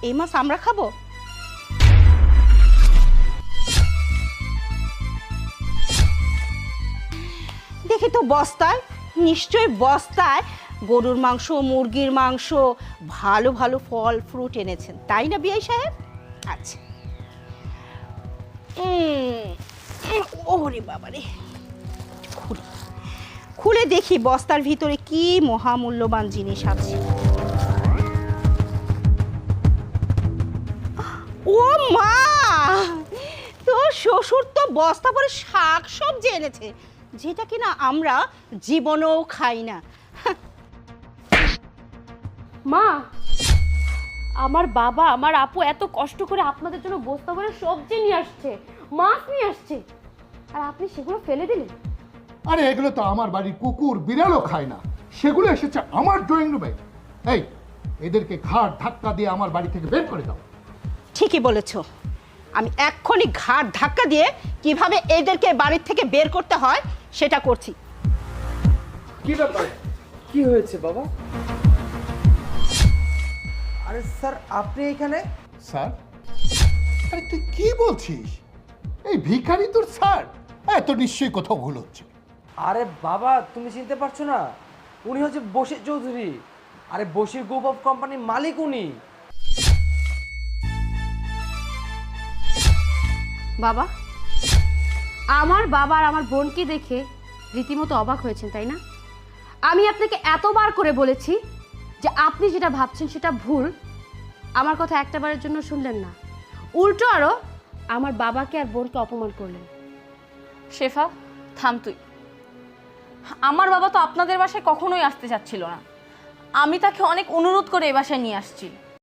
এই মাছ আমরা খাবো? দেখি তো বস্তায়, নিশ্চয়ই বস্তায় গরুর মাংস, মুরগির মাংস, ভালো ভালো ফল ফ্রুট এনেছেন, তাই না বিআই সাহেব? আচ্ছা। ওরে বাবারে, খুলে খুলে দেখি বস্তার ভিতরে কি মহামূল্যবান জিনিস আছে। ও মা, তোর শ্বশুর তো বস্তা ভরে শাক সবজি এনেছে, যেটা কিনা আমরা জীবনেও খাই না। মা, আমার বাবা আমার আপু এত কষ্ট করে আপনাদের জন্য বস্তা ভরে সবজি নিয়ে আসছে, মাছ নিয়ে আসছে, আর আপনি সেগুলো ফেলে দিলেন। আরে এগুলো তো আমার বাড়ির কুকুর বিড়ালও খায় না, সেগুলো এসেছে আমার ড্রয়িং রুমে। এই, এদেরকে ঘাড় ধাক্কা দিয়ে আমার বাড়ি থেকে বের করে দাও। ঠিকই বলেছ, আমি এক্ষুনি ঘাট ধাক্কা দিয়ে কিভাবে এদেরকে বাড়ির থেকে বের করতে হয় সেটা করছি। কি ব্যাপার, কি হয়েছে বাবা? আরে স্যার, আপনি এখানে? স্যার? আরে তুই কি বলছিস? এই ভিখারি তোর স্যার? এত নিশ্চয়ই কোথাও ভুল হচ্ছে। আরে বাবা, তুমি চিনতে পারছো না? উনি হচ্ছে বশির চৌধুরী। আরে বশির গ্রুপ অফ কোম্পানির মালিক উনি। বাবা, আমার বাবা আর আমার বোনকে দেখে রীতিমতো অবাক হয়েছেন, তাই না? আমি আপনাকে এতবার করে বলেছি যে আপনি যেটা ভাবছেন সেটা ভুল। আমার কথা একটাবারের জন্য শুনলেন না, উল্টো আরো আমার বাবাকে আর বোনকে অপমান করলেন। শেফা, থাম তুই। আমার বাবা তো আপনাদের বাসায় কখনোই আসতে চাচ্ছিল না। আমি তাকে অনেক অনুরোধ করে এ বাসায় নিয়ে আসছি।